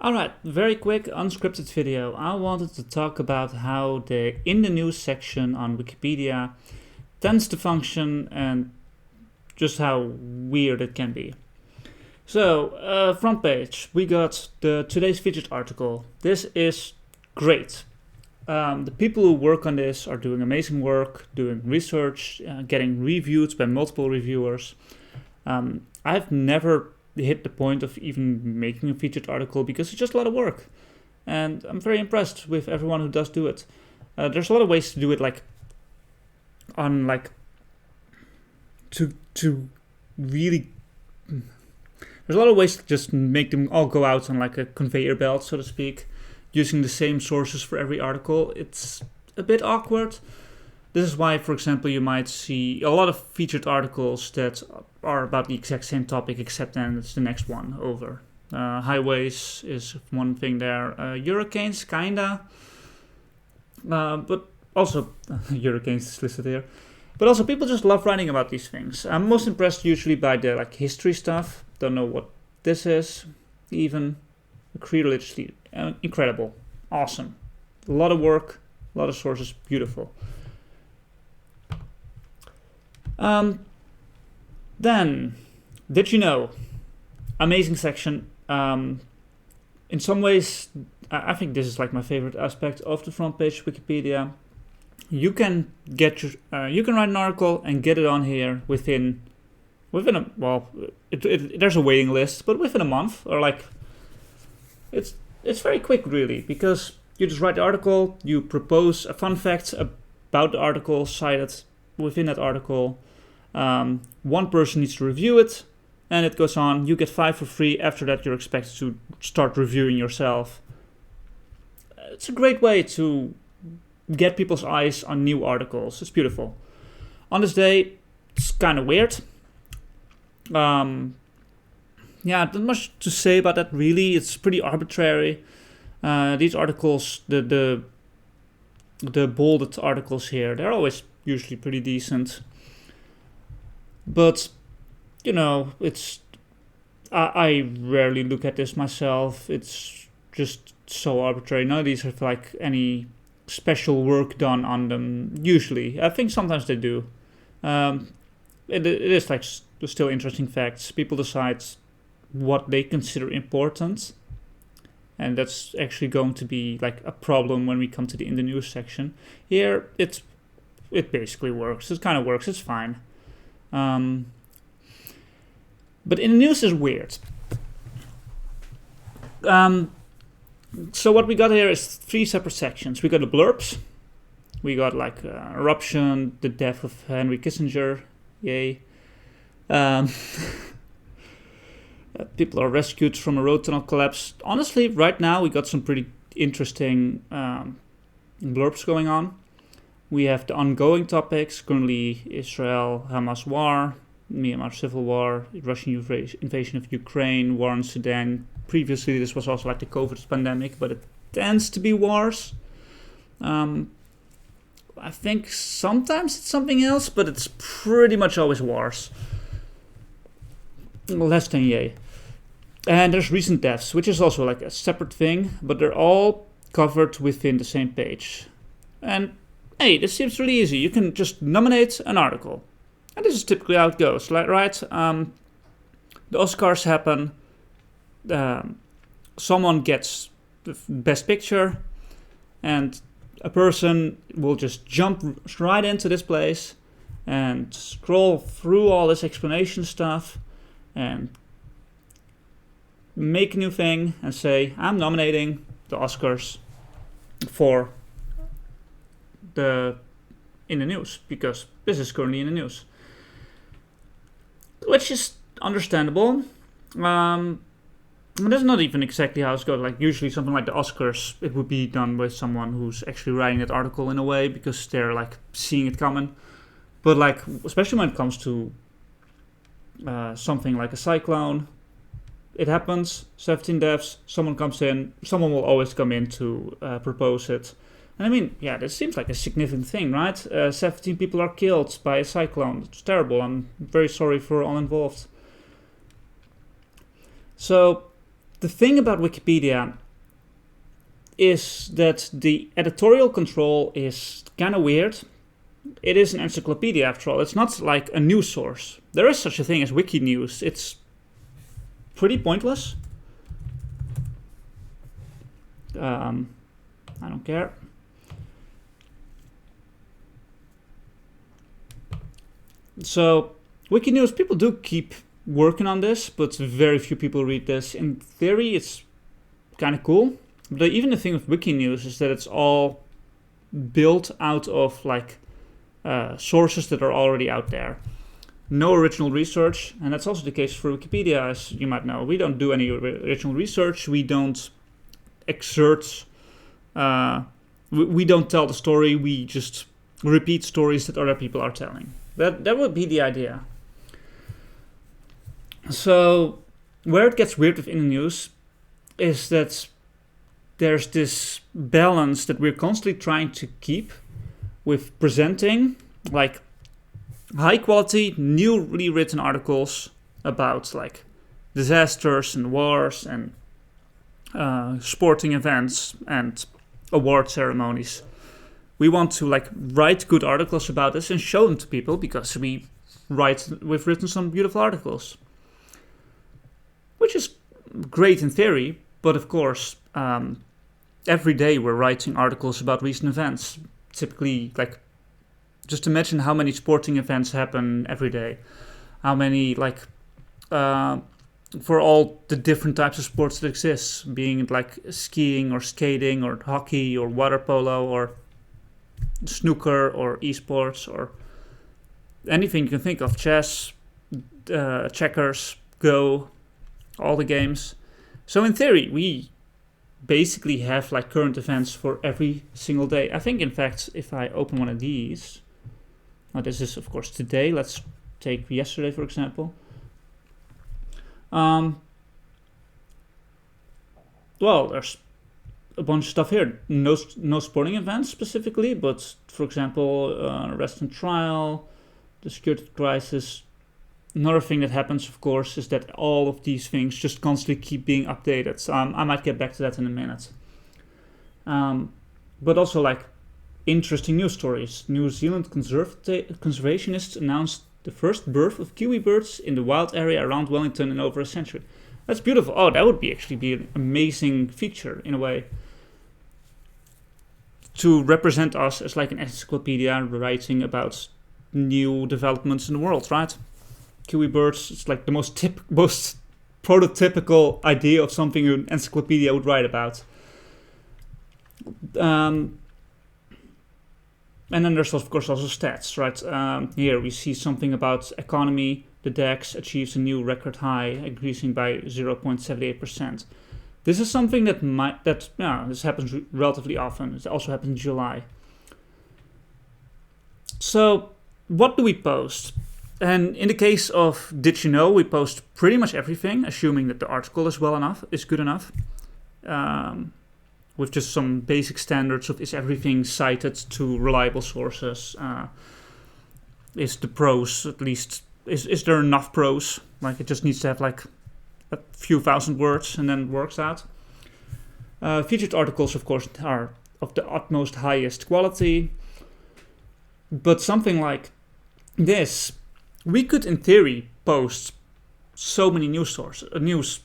Alright, very quick unscripted video. I wanted to talk about how the in the news section on Wikipedia tends to function and just how weird it can be. So, front page, we got the today's featured article. This is great. The people who work on this are doing amazing work, doing research, getting reviewed by multiple reviewers. I've never hit the point of even making a featured article because it's just a lot of work, and I'm very impressed with everyone who does do it. There's a lot of ways to do it, to really. There's a lot of ways to just make them all go out on like a conveyor belt, so to speak, using the same sources for every article. It's a bit awkward. This is why, for example, you might see a lot of featured articles that are about the exact same topic, except then it's the next one over. Highways is one thing there. Hurricanes, kinda. But also, hurricanes is listed here. But also, people just love writing about these things. I'm most impressed usually by the history stuff. Don't know what this is, even. Religiously, incredible, awesome. A lot of work, a lot of sources, beautiful. Then, did you know? Amazing section. In some ways, I think this is like my favorite aspect of the front page Wikipedia. You can get you can write an article and get it on here within there's a waiting list, but within a month or it's very quick really, because you just write the article, you propose a fun fact about the article cited within that article. One person needs to review it, and it goes on. You get 5 for free. After that, you're expected to start reviewing yourself. It's a great way to get people's eyes on new articles. It's beautiful. On this day, it's kind of weird. Not much to say about that really. It's pretty arbitrary. These articles, the bolded articles here, they're always usually pretty decent. But, it's I rarely look at this myself. It's just so arbitrary. None of these have any special work done on them. Usually, I think sometimes they do. It is still interesting facts. People decide what they consider important, and that's actually going to be a problem when we come to the in the news section. Here, it basically works. It kind of works. It's fine. But in the news is weird. So what we got here is 3 separate sections. We got the blurbs. We got eruption, the death of Henry Kissinger, yay. People are rescued from a road tunnel collapse. Honestly, right now we got some pretty interesting blurbs going on. We have the ongoing topics, currently Israel-Hamas war, Myanmar civil war, Russian invasion of Ukraine, war in Sudan. Previously this was also the COVID pandemic, but it tends to be wars. I think sometimes it's something else, but it's pretty much always wars. Less than yay. And there's recent deaths, which is also a separate thing, but they're all covered within the same page. And hey, this seems really easy. You can just nominate an article. And this is typically how it goes, right? The Oscars happen. Someone gets the best picture, and a person will just jump right into this place and scroll through all this explanation stuff and make a new thing and say, I'm nominating the Oscars for the in the news, because this is currently in the news, which is understandable. That's not even exactly how it's going. Usually something like the Oscars, it would be done with someone who's actually writing that article in a way, because they're seeing it coming. But especially when it comes to something like a cyclone, it happens, 17 deaths, someone comes in, someone will always come in to propose it. And this seems like a significant thing, right? 17 people are killed by a cyclone. It's terrible. I'm very sorry for all involved. So the thing about Wikipedia is that the editorial control is kind of weird. It is an encyclopedia after all. It's not like a news source. There is such a thing as wiki news. It's pretty pointless. I don't care. So, wiki news, people do keep working on this, but very few people read this. In theory, it's kind of cool. But even the thing with wiki news is that it's all built out of like sources that are already out there. No original research, and that's also the case for Wikipedia, as you might know. We don't do any original research. We don't exert. We don't tell the story. We just repeat stories that other people are telling. That would be the idea. So where it gets weird within the news is that there's this balance that we're constantly trying to keep with presenting like high quality, newly written articles about like disasters and wars and sporting events and award ceremonies. We want to like write good articles about this and show them to people because we've written some beautiful articles, which is great in theory. But of course, every day we're writing articles about recent events. Typically, like, just imagine how many sporting events happen every day. How many, like, for all the different types of sports that exist, being it like skiing or skating or hockey or water polo or snooker or esports or anything you can think of, chess, checkers, Go, all the games. So in theory, we basically have like current events for every single day. I think, in fact, if I open one of these, this is of course today. Let's take yesterday, for example. Well, there's a bunch of stuff here. No sporting events specifically, but for example, arrest and trial, the security crisis. Another thing that happens, of course, is that all of these things just constantly keep being updated. So I might get back to that in a minute. But also, like, interesting news stories. New Zealand conservationists announced the first birth of kiwi birds in the wild area around Wellington in over a century. That's beautiful. Oh, that would actually be an amazing feature, in a way, to represent us as like an encyclopedia writing about new developments in the world, right? Kiwi birds, it's like the most prototypical idea of something an encyclopedia would write about. And then there's of course also stats, right? Here we see something about economy. The DAX achieves a new record high, increasing by 0.78%. This is something this happens relatively often. It also happens in July. So what do we post? And in the case of Did You Know, we post pretty much everything, assuming that the article is good enough. With just some basic standards of is everything cited to reliable sources? Is the prose at least, is there enough prose? Like it just needs to have like a few thousand words and then it works out. Featured articles, of course, are of the utmost highest quality. But something like this, we could, in theory, post so many news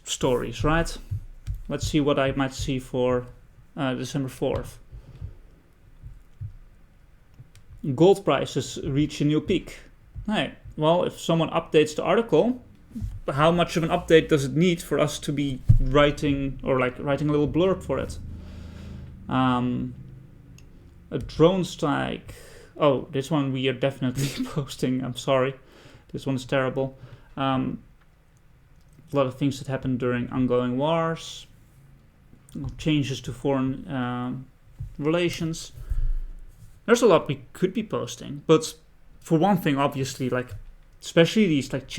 stories, right? Let's see what I might see for December 4th. Gold prices reach a new peak. Hey, well, if someone updates the article, how much of an update does it need for us to be writing a little blurb for it? A drone strike. Oh, this one we are definitely posting. I'm sorry. This one is terrible. A lot of things that happened during ongoing wars, changes to foreign relations. There's a lot we could be posting, but for one thing, obviously, like especially these like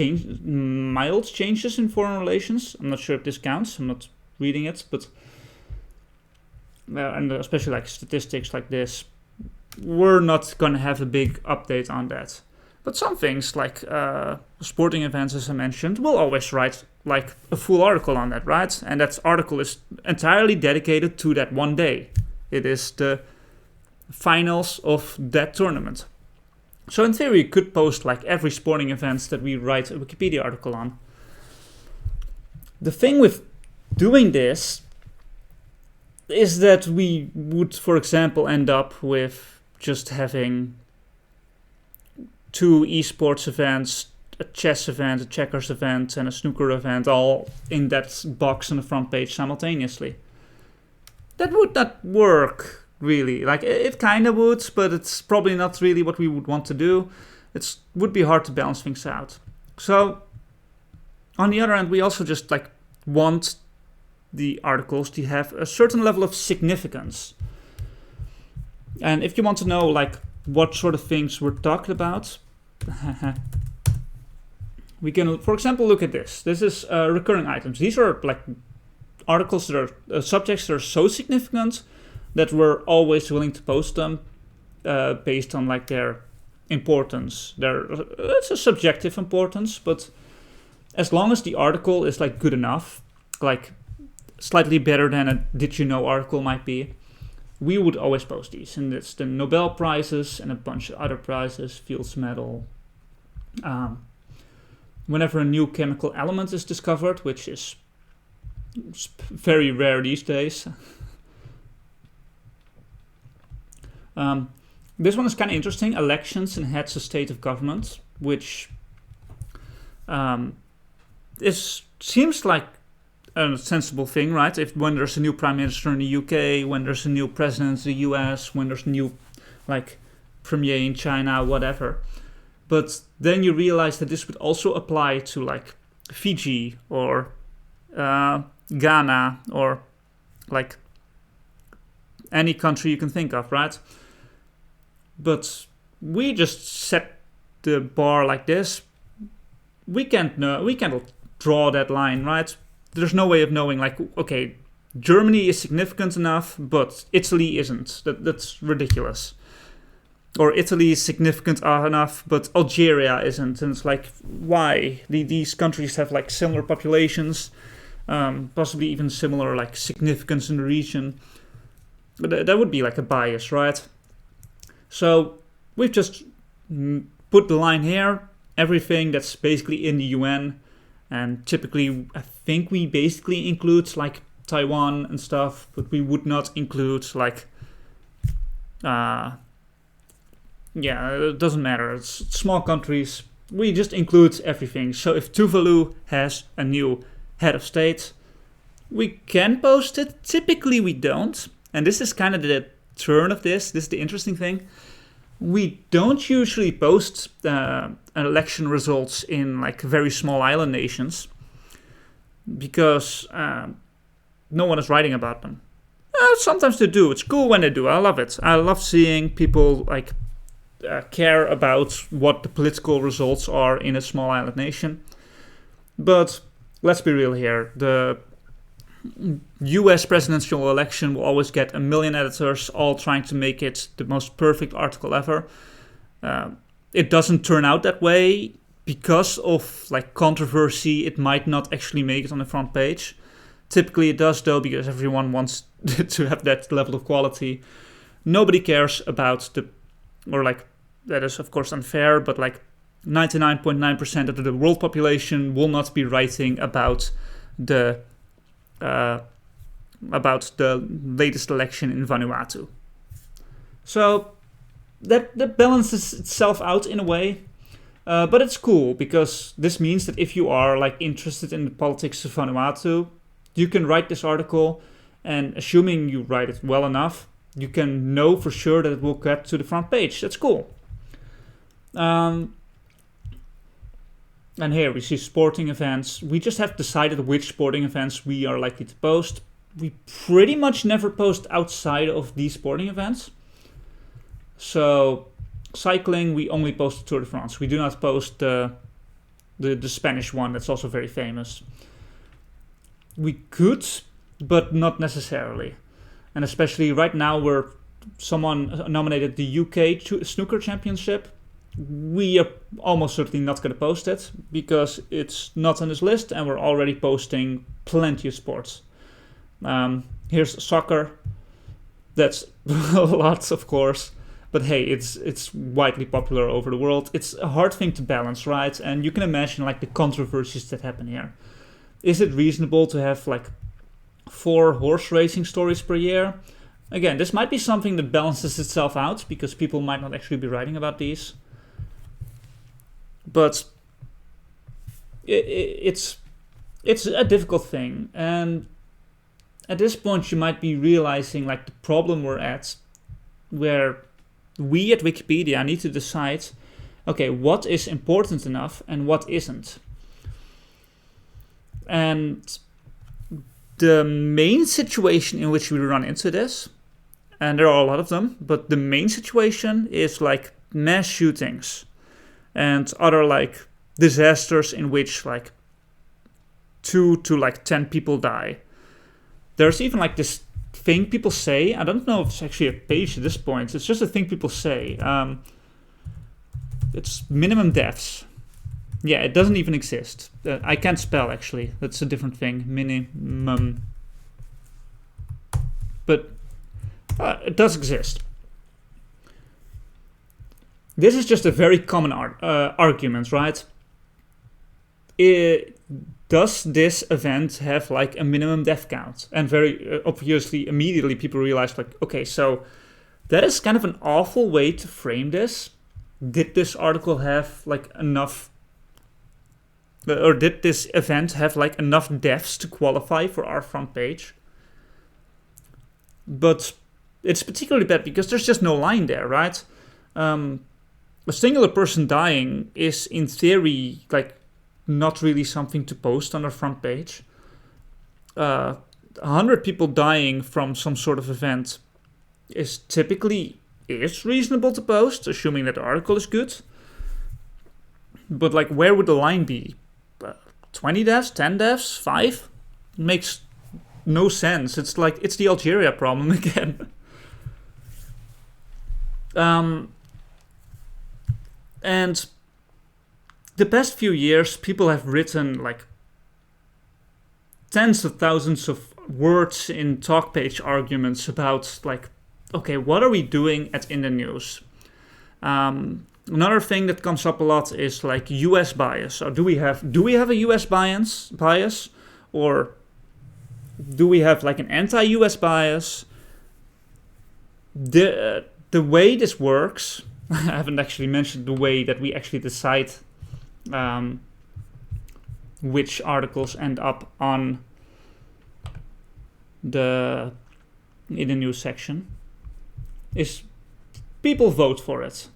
mild changes in foreign relations. I'm not sure if this counts. I'm not reading it, but and especially like statistics like this, we're not gonna have a big update on that. But some things like sporting events, as I mentioned, we'll always write like a full article on that, right? And that article is entirely dedicated to that one day. It is the finals of that tournament. So in theory, you could post like every sporting event that we write a Wikipedia article on. The thing with doing this is that we would, for example, end up with just having 2 esports events, a chess event, a checkers event, and a snooker event all in that box on the front page simultaneously. That would not work, really. Like, it kind of would, but it's probably not really what we would want to do. It would be hard to balance things out. So, on the other hand, we also just like want the articles to have a certain level of significance. And if you want to know like what sort of things we're talking about, we can, for example, look at this. This is recurring items. These are like articles that are subjects that are so significant that we're always willing to post them based on like their importance. It's a subjective importance, but as long as the article is like good enough, like slightly better than a Did You Know article might be, we would always post these. And it's the Nobel Prizes and a bunch of other prizes, Fields Medal. Whenever a new chemical element is discovered, which is very rare these days. This one is kind of interesting. Elections and heads of state of government, which seems like a sensible thing, right? If when there's a new prime minister in the UK, when there's a new president in the US, when there's a new like premier in China, whatever. But then you realize that this would also apply to like Fiji or Ghana or like any country you can think of, right? But we just set the bar like this. We can't draw that line, right? There's no way of knowing like, okay, Germany is significant enough, but Italy isn't. That's ridiculous. Or Italy is significant enough, but Algeria isn't. And it's like, why? These countries have like similar populations, possibly even similar like significance in the region. But that would be like a bias, right? So we've just put the line here. Everything that's basically in the UN, and typically I think we basically include like Taiwan and stuff, but we would not include like it doesn't matter. It's small countries. We just include everything. So if Tuvalu has a new head of state, we can post it. Typically we don't. And this is kind of the turn of this. This is the interesting thing. We don't usually post election results in like very small island nations because no one is writing about them. Sometimes they do. It's cool when they do. I love it. I love seeing people like care about what the political results are in a small island nation. But let's be real here. The US presidential election will always get a million editors all trying to make it the most perfect article ever. It doesn't turn out that way because of like controversy. It might not actually make it on the front page. Typically it does though, because everyone wants to have that level of quality. Nobody cares about that is of course unfair, but like 99.9% of the world population will not be writing about the latest election in Vanuatu. So that balances itself out in a way, but it's cool because this means that if you are like interested in the politics of Vanuatu, you can write this article, and assuming you write it well enough, you can know for sure that it will get to the front page. That's cool. And here we see sporting events. We just have decided which sporting events we are likely to post. We pretty much never post outside of these sporting events. So cycling, we only post the Tour de France. We do not post the Spanish one that's also very famous. We could, but not necessarily. And especially right now where someone nominated the UK Snooker Championship, we are almost certainly not going to post it because it's not on this list and we're already posting plenty of sports. Here's soccer. That's lots, of course. But hey, it's widely popular over the world. It's a hard thing to balance, right? And you can imagine like the controversies that happen here. Is it reasonable to have like 4 horse racing stories per year? Again, this might be something that balances itself out because people might not actually be writing about these. But it's a difficult thing. And at this point, you might be realizing like the problem we're at, where we at Wikipedia need to decide, okay, what is important enough and what isn't. And the main situation in which we run into this, and there are a lot of them, but the main situation is like mass shootings and other like disasters in which like 2 to like 10 people die. There's even like this thing people say, I don't know if it's actually a page at this point, it's just a thing people say. It's minimum deaths. Yeah, it doesn't even exist. I can't spell actually, that's a different thing, minimum. But it does exist. This is just a very common argument, right? Does this event have like a minimum death count? And very obviously, immediately people realize like, okay, so that is kind of an awful way to frame this. Did this article have like enough, or did this event have like enough deaths to qualify for our front page? But it's particularly bad because there's just no line there, right? A singular person dying is in theory like not really something to post on our front page. 100 people dying from some sort of event is reasonable to post, assuming that the article is good. But like, where would the line be? 20 deaths, 10 deaths, 5? It makes no sense. It's like, it's the Algeria problem again. And the past few years, people have written like tens of thousands of words in talk page arguments about like, okay, what are we doing in the news? Another thing that comes up a lot is like US bias. So do we have a US bias, or do we have like an anti-US bias? The way this works, I haven't actually mentioned the way that we actually decide which articles end up in the news section, is people vote for it.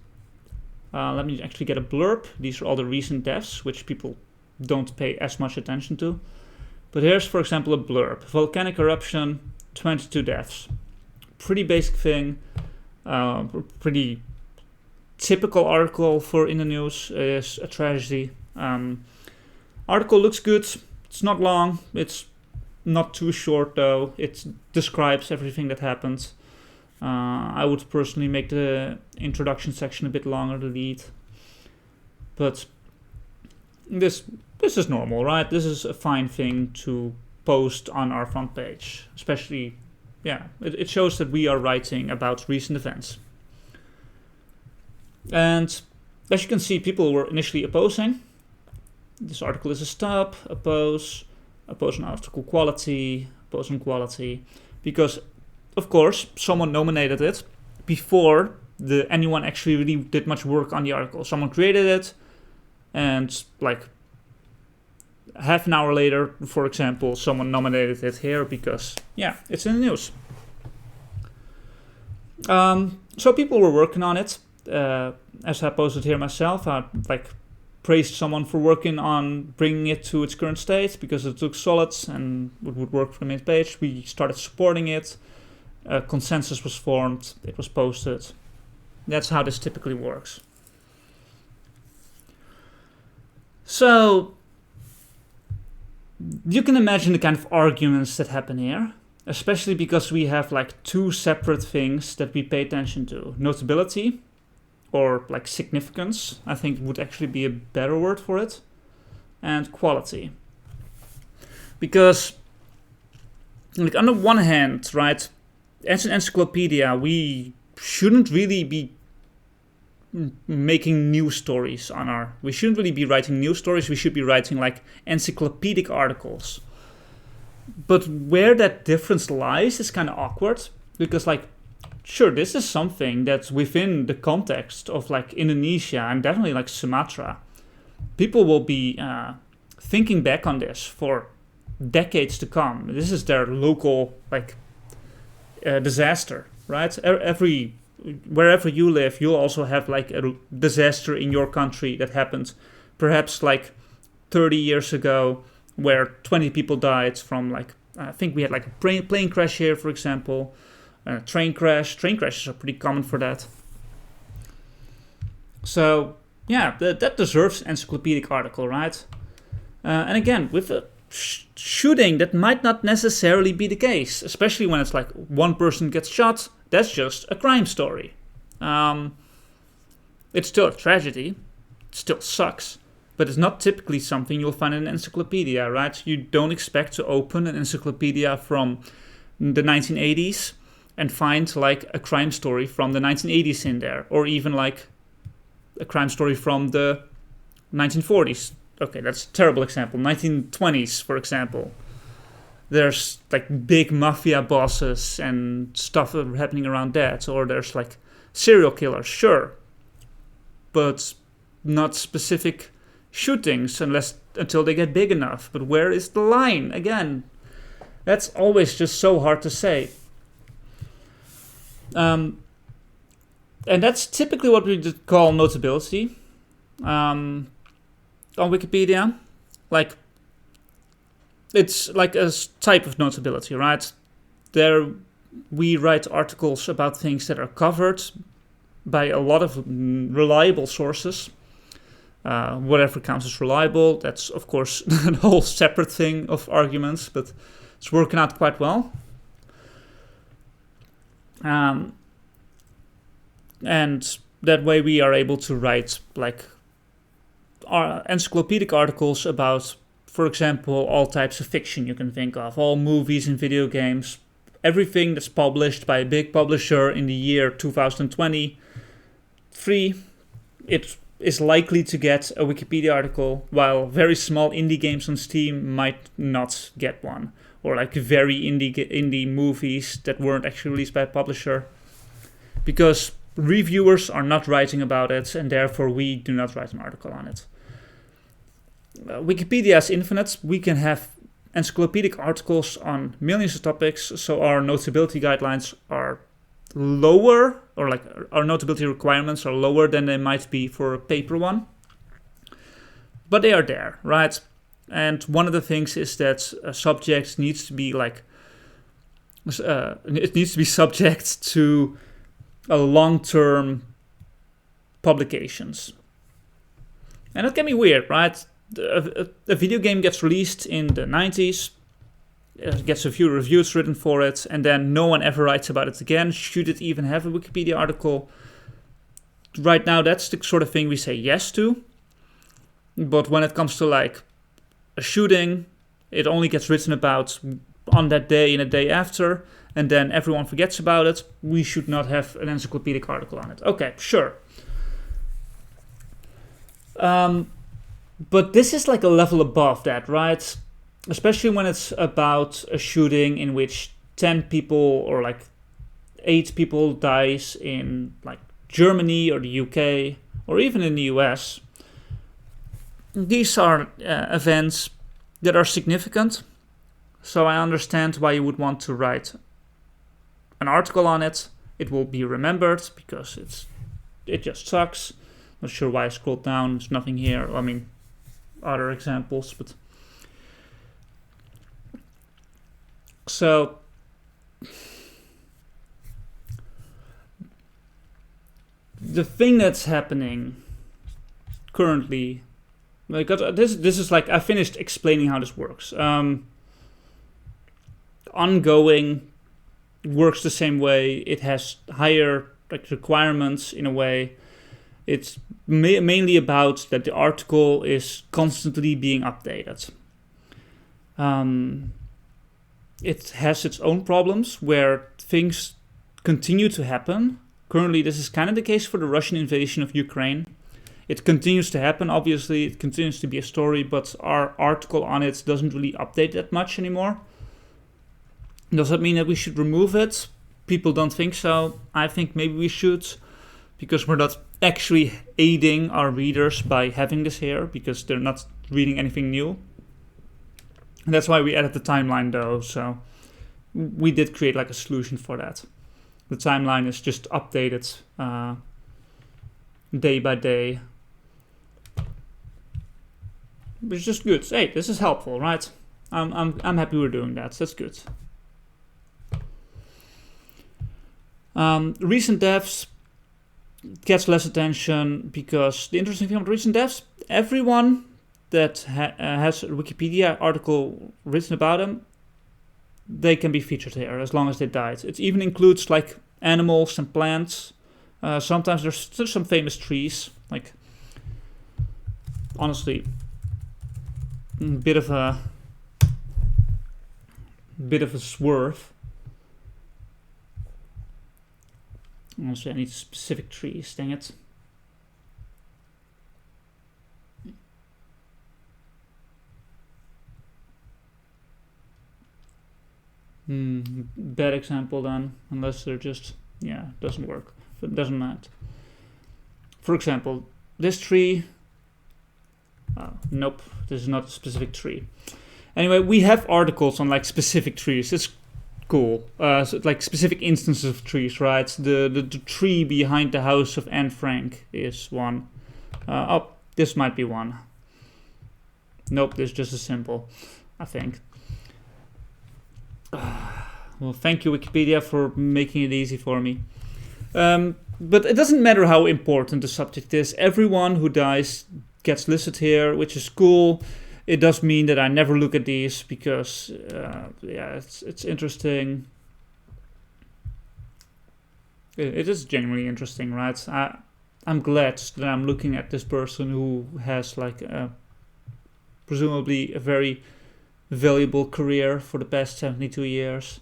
Let me actually get a blurb. These are all the recent deaths, which people don't pay as much attention to. But here's, for example, a blurb. Volcanic eruption, 22 deaths. Pretty basic thing. Pretty typical article for in the news is a tragedy. Article looks good. It's not long. It's not too short, though. It describes everything that happened. I would personally make the introduction section a bit longer, the lead. But this is normal, right? This is a fine thing to post on our front page. Especially, yeah, it shows that we are writing about recent events. And as you can see, people were initially opposing. This article is a stub, oppose on article quality, oppose on quality. Because of course, someone nominated it before anyone actually really did much work on the article. Someone created it, and like half an hour later, for example, someone nominated it here because, yeah, it's in the news. So people were working on it. As I posted here myself, I praised someone for working on bringing it to its current state because it looked solid and it would work for the main page. We started supporting it. A consensus was formed, it was posted. That's how this typically works. So you can imagine the kind of arguments that happen here, especially because we have like 2 separate things that we pay attention to. Notability, or like significance, I think would actually be a better word for it, and quality. Because, like, on the one hand, right, as an encyclopedia, we shouldn't really be making news stories we shouldn't really be writing news stories. We should be writing like encyclopedic articles. But where that difference lies is kind of awkward, because like, sure, this is something that's within the context of like Indonesia and definitely like Sumatra. People will be thinking back on this for decades to come. This is their local like disaster, right? Wherever you live, you'll also have like a disaster in your country that happened perhaps like 30 years ago, where 20 people died from like, I think we had like a plane crash here, for example, train crash. Train crashes are pretty common for that. So yeah, that deserves an encyclopedic article, right? And again, with a shooting, that might not necessarily be the case, especially when it's like one person gets shot. That's just a crime story. It's still a tragedy. It still sucks. But it's not typically something you'll find in an encyclopedia, right? You don't expect to open an encyclopedia from the 1980s and find like a crime story from the 1980s in there, or even like a crime story from the 1940s. Okay, that's a terrible example. 1920s, for example. There's like big mafia bosses and stuff happening around that, or there's like serial killers, sure, but not specific shootings until they get big enough. But where is the line? Again, that's always just so hard to say. And that's typically what we call notability on Wikipedia. Like, it's like a type of notability, right? There we write articles about things that are covered by a lot of reliable sources. Whatever counts as reliable, that's of course a whole separate thing of arguments, but it's working out quite well. And that way we are able to write like encyclopedic articles about, for example, all types of fiction you can think of, all movies and video games, everything that's published by a big publisher in the year 2023, it is likely to get a Wikipedia article, while very small indie games on Steam might not get one, or like very indie movies that weren't actually released by a publisher, because reviewers are not writing about it, and therefore we do not write an article on it. Wikipedia is infinite. We can have encyclopedic articles on millions of topics, so our notability guidelines are lower, or like our notability requirements are lower than they might be for a paper one. But they are there, right? And one of the things is that a subject needs to be like, it needs to be subject to a long-term publications. And that can be weird, right? A video game gets released in the 90s, gets a few reviews written for it, and then no one ever writes about it again. Should it even have a Wikipedia article? Right now, that's the sort of thing we say yes to. But when it comes to like a shooting, it only gets written about on that day and a day after, and then everyone forgets about it. We should not have an encyclopedic article on it. Okay, sure. But this is like a level above that, right? Especially when it's about a shooting in which 10 people or like 8 people dies in like Germany or the UK or even in the US. These are events that are significant, so I understand why you would want to write an article on it. It will be remembered because it just sucks. Not sure why I scrolled down. There's nothing here. I mean, other examples, but so the thing that's happening currently, like this is like I finished explaining how this works. Ongoing works the same way. It has higher like requirements in a way. It's mainly about that the article is constantly being updated. It has its own problems where things continue to happen. Currently, this is kind of the case for the Russian invasion of Ukraine. It continues to happen, obviously, it continues to be a story, but our article on it doesn't really update that much anymore. Does that mean that we should remove it? People don't think so. I think maybe we should, because we're not actually aiding our readers by having this here, because they're not reading anything new. And that's why we added the timeline though, so we did create like a solution for that. The timeline is just updated day by day. Which is just good. Hey, this is helpful, right? I'm happy we're doing that. That's good. Recent devs gets less attention because the interesting thing about recent devs, everyone that has a Wikipedia article written about them, they can be featured here as long as they died. It even includes like animals and plants. Sometimes there's still some famous trees. Like, honestly, bit of a swerve. Also, I need specific trees. Dang it. Bad example then, unless they're just, yeah, doesn't work. It doesn't matter. For example, this tree, nope, this is not a specific tree. Anyway, we have articles on like specific trees. It's cool. So like specific instances of trees, right? The tree behind the house of Anne Frank is one. Oh, this might be one. Nope, this is just a symbol, I think. Well, thank you, Wikipedia, for making it easy for me. But it doesn't matter how important the subject is. Everyone who dies gets listed here, which is cool. It does mean that I never look at these because, yeah, it's interesting. It is genuinely interesting, right? I'm glad that I'm looking at this person who has like presumably a very valuable career for the past 72 years,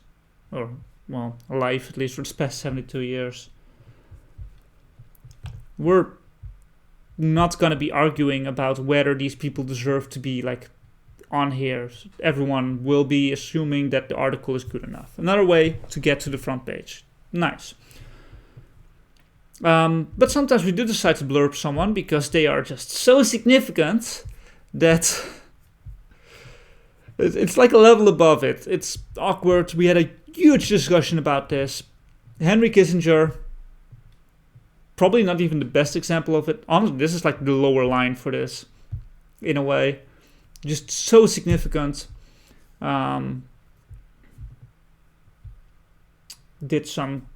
or well, a life at least for the past 72 years. We're not gonna be arguing about whether these people deserve to be like on here. Everyone will be assuming that the article is good enough. Another way to get to the front page. Nice. But sometimes we do decide to blurb someone because they are just so significant that it's like a level above it. It's awkward. We had a huge discussion about this. Henry Kissinger, probably not even the best example of it. Honestly, this is like the lower line for this, in a way. Just so significant. Did some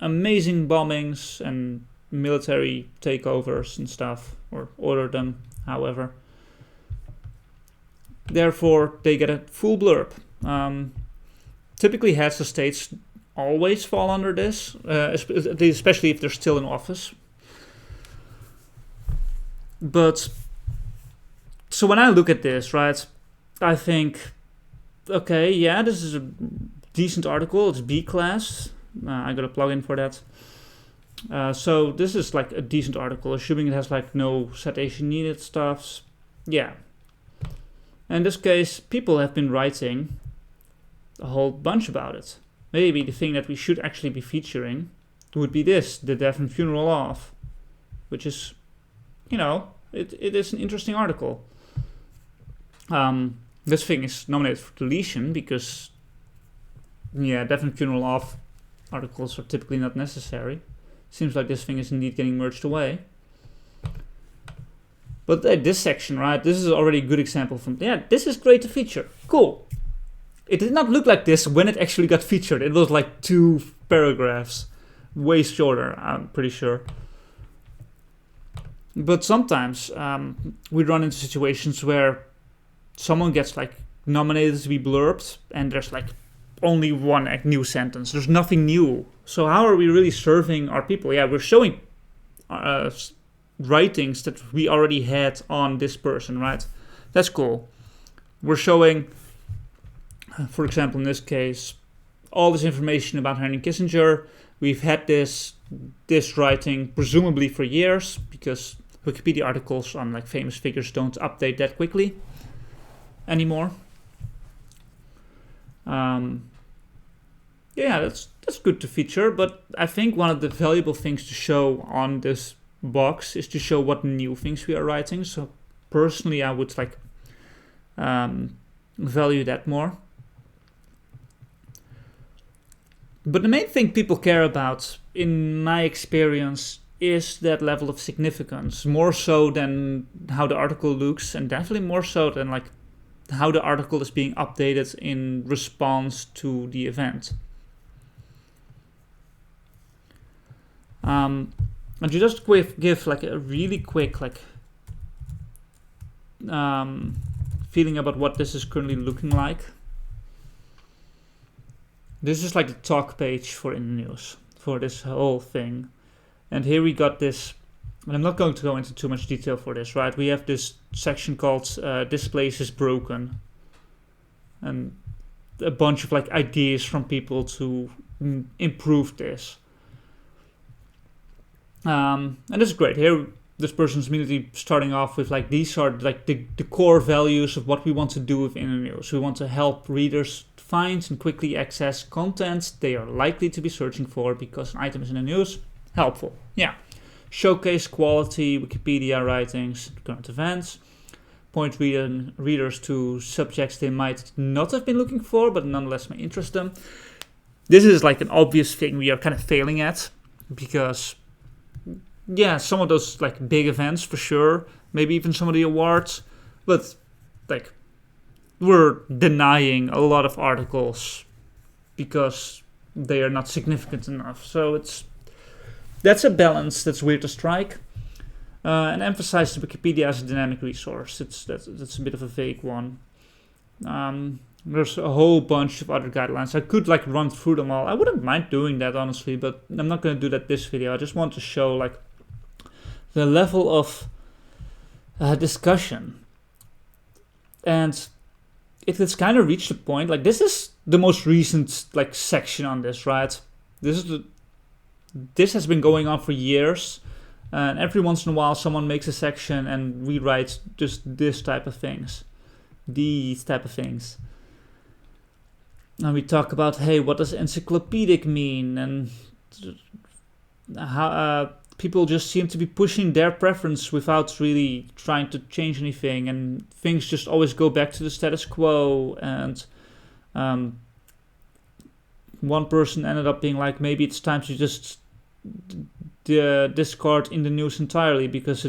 amazing bombings and military takeovers and stuff, or ordered them, however. Therefore, they get a full blurb. Typically, heads of states always fall under this, especially if they're still in office. But, so when I look at this, right, I think, okay, yeah, this is a decent article. It's B class. I got a plugin for that. So this is like a decent article, assuming it has like no citation needed stuffs. Yeah. In this case, people have been writing a whole bunch about it. Maybe the thing that we should actually be featuring would be this, the Death and Funeral of, which is, you know, it is an interesting article. This thing is nominated for deletion because, yeah, Death and Funeral of articles are typically not necessary. Seems like this thing is indeed getting merged away. But this section, right, this is already a good example from, yeah, this is great to feature. Cool. It did not look like this when it actually got featured. It was like 2 paragraphs. Way shorter, I'm pretty sure. But sometimes we run into situations where someone gets like nominated to be blurbed and there's like only one new sentence. There's nothing new. So how are we really serving our people? Yeah, we're showing writings that we already had on this person, right? That's cool. We're showing, for example, in this case, all this information about Henry Kissinger. We've had this writing presumably for years, because Wikipedia articles on like famous figures don't update that quickly anymore. Yeah, that's good to feature, but I think one of the valuable things to show on this box is to show what new things we are writing. So personally, I would like value that more. But the main thing people care about, in my experience, is that level of significance, more so than how the article looks, and definitely more so than like how the article is being updated in response to the event. And to just give like a really quick feeling about what this is currently looking like. This is like the talk page for In the News for this whole thing. And here we got this, and I'm not going to go into too much detail for this, right? We have this section called This Place is Broken. And a bunch of like ideas from people to improve this. And this is great. Here, this person's immediately starting off with like, these are like the core values of what we want to do with In the News. We want to help readers find and quickly access content they are likely to be searching for because an item is in the news. Helpful. Yeah. Showcase quality Wikipedia writings, current events. Point readers to subjects they might not have been looking for, but nonetheless may interest them. This is like an obvious thing we are kind of failing at, because yeah, some of those like big events for sure, maybe even some of the awards, but like we're denying a lot of articles because they are not significant enough. So that's a balance that's weird to strike. And emphasize the Wikipedia as a dynamic resource. That's a bit of a vague one. There's a whole bunch of other guidelines. I could like run through them all. I wouldn't mind doing that, honestly, but I'm not going to do that this video. I just want to show like the level of discussion. And it has kind of reached a point, like this is the most recent like section on this, right? This has been going on for years. And every once in a while, someone makes a section and rewrites just this type of things. These type of things. And we talk about, hey, what does encyclopedic mean? And how people just seem to be pushing their preference without really trying to change anything. And things just always go back to the status quo. And one person ended up being like, maybe it's time to just discard In the News entirely, because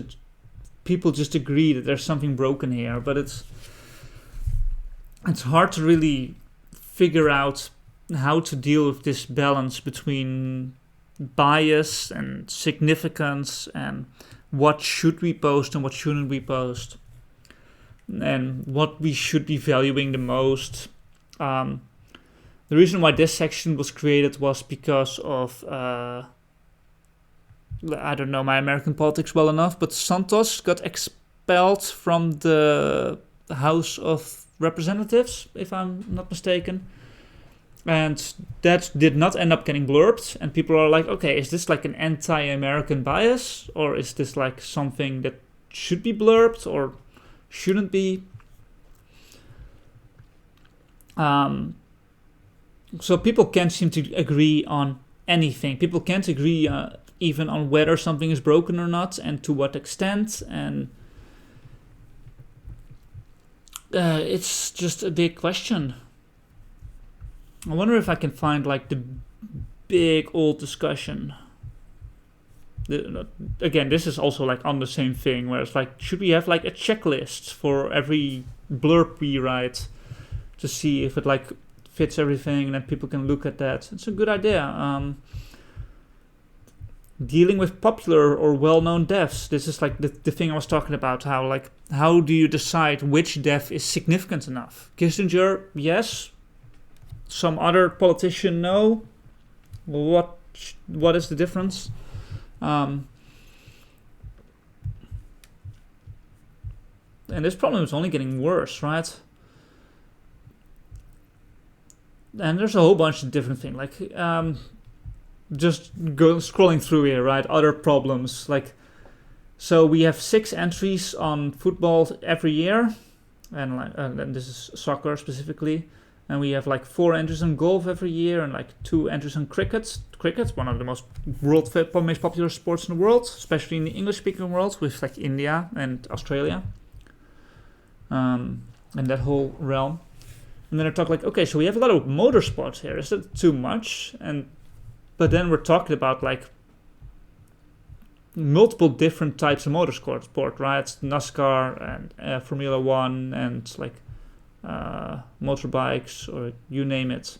people just agree that there's something broken here. But it's hard to really figure out how to deal with this balance between bias and significance and what should we post and what shouldn't we post and what we should be valuing the most. The reason why this section was created was because of I don't know my American politics well enough, but Santos got expelled from the House of Representatives, if I'm not mistaken. And that did not end up getting blurbed. And people are like, okay, is this like an anti-American bias? Or is this like something that should be blurbed or shouldn't be? So people can't seem to agree on anything. People can't agree even on whether something is broken or not, and to what extent, and it's just a big question. I wonder if I can find like the big old discussion. Again, this is also like on the same thing, where it's like, should we have like a checklist for every blurb we write to see if it like fits everything, and then people can look at that. It's a good idea. Dealing with popular or well-known deaths. This is like the thing I was talking about. How do you decide which death is significant enough? Kissinger, yes. Some other politician, no. What is the difference? And this problem is only getting worse, right? And there's a whole bunch of different things, like just scrolling through here, right? Other problems, like, so we have 6 entries on football every year, and this is soccer specifically, and we have like 4 entries on golf every year, and like 2 entries on cricket. Cricket's one of the most popular sports in the world, especially in the English-speaking world, with like India and Australia, and that whole realm. And then I talk like, okay, so we have a lot of motorsports here. Is that too much? But then we're talking about like multiple different types of motorsport, right? NASCAR and Formula One and like motorbikes, or you name it.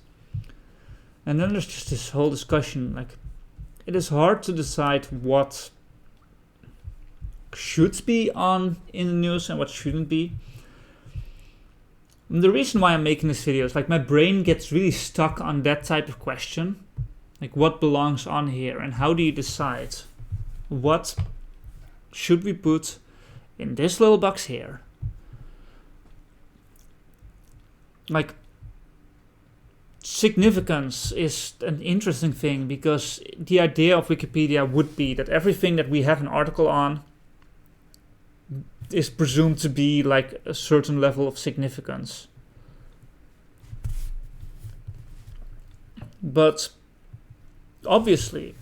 And then there's just this whole discussion, like, it is hard to decide what should be on in the news and what shouldn't be. And the reason why I'm making this video is like my brain gets really stuck on that type of question, like what belongs on here and how do you decide what should we put in this little box here. Like, significance is an interesting thing, because the idea of Wikipedia would be that everything that we have an article on is presumed to be like a certain level of significance. But obviously,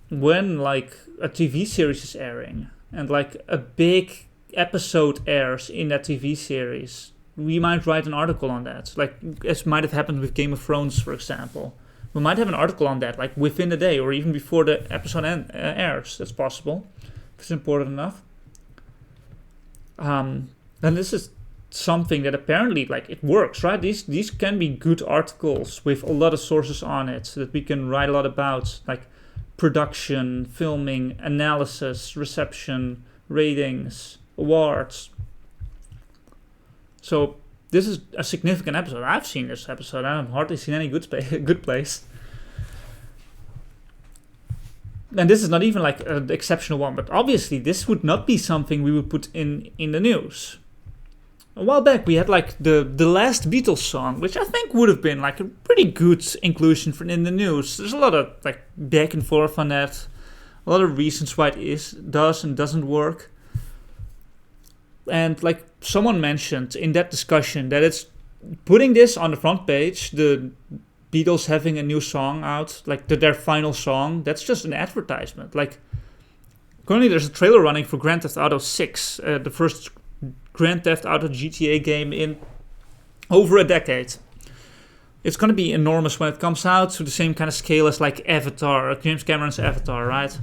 when like a TV series is airing and like a big episode airs in that TV series, we might write an article on that. Like, as might have happened with Game of Thrones, for example. We might have an article on that, like within a day or even before the episode airs. That's possible, if it's important enough. And this is something that apparently, like, it works, right? These can be good articles with a lot of sources on it that we can write a lot about, like production, filming, analysis, reception, ratings, awards. So this is a significant episode. I've seen this episode. I have hardly seen any good place. And this is not even like an exceptional one, but obviously this would not be something we would put in the news. A while back we had like the last Beatles song, which I think would have been like a pretty good inclusion in the news. There's a lot of like back and forth on that, a lot of reasons why it does and doesn't work. And like someone mentioned in that discussion that it's putting this on the front page, the Beatles having a new song out, like their final song, that's just an advertisement. Like, currently there's a trailer running for Grand Theft Auto 6, the first Grand Theft Auto GTA game in over a decade. It's going to be enormous when it comes out, to the same kind of scale as like Avatar, James Cameron's Avatar, right?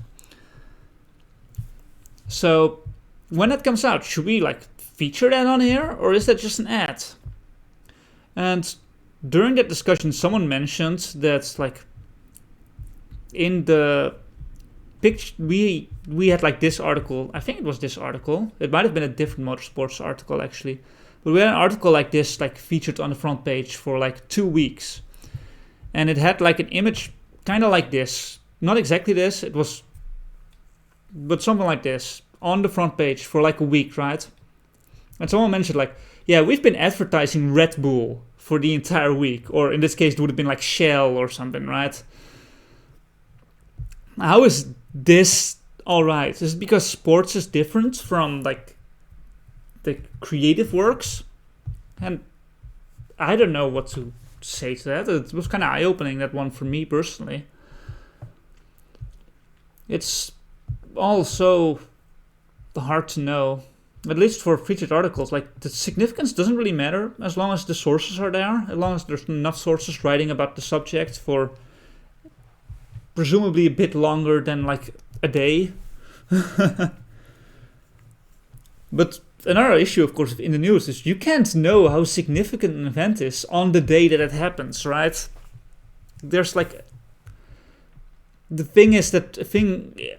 So when that comes out, should we like feature that on here, or is that just an ad? And during that discussion, someone mentioned that like in the picture we had like this article. I think it was this article. It might have been a different motorsports article actually, but we had an article like this like featured on the front page for like 2 weeks, and it had like an image kind of like this, not exactly this. It was, but something like this on the front page for like a week, right? And someone mentioned like, yeah, we've been advertising Red Bull for the entire week, or in this case it would have been like Shell or something, right? How is this alright? Is it because sports is different from like the creative works? And I don't know what to say to that. It was kind of eye-opening, that one, for me personally. It's also hard to know, at least for featured articles. Like, the significance doesn't really matter as long as the sources are there, as long as there's enough sources writing about the subject for presumably a bit longer than like a day. But another issue, of course, in the news is you can't know how significant an event is on the day that it happens, right? There's like, the thing is that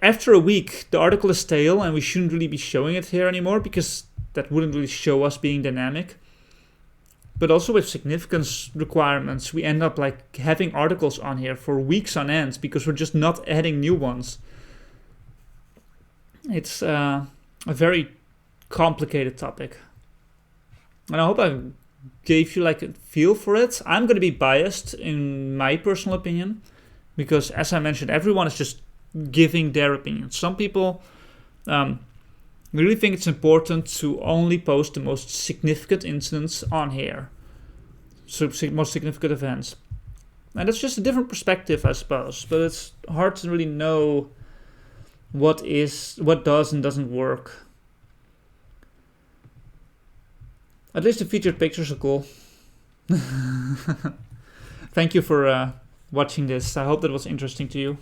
after a week, the article is stale and we shouldn't really be showing it here anymore, because that wouldn't really show us being dynamic. But also with significance requirements, we end up like having articles on here for weeks on end because we're just not adding new ones. It's a very complicated topic. And I hope I gave you like a feel for it. I'm going to be biased in my personal opinion because, as I mentioned, everyone is just giving their opinion. Some people really think it's important to only post the most significant incidents on here, so most significant events. And that's just a different perspective, I suppose. But it's hard to really know what does and doesn't work. At least the featured pictures are cool. Thank you for watching this. I hope that was interesting to you.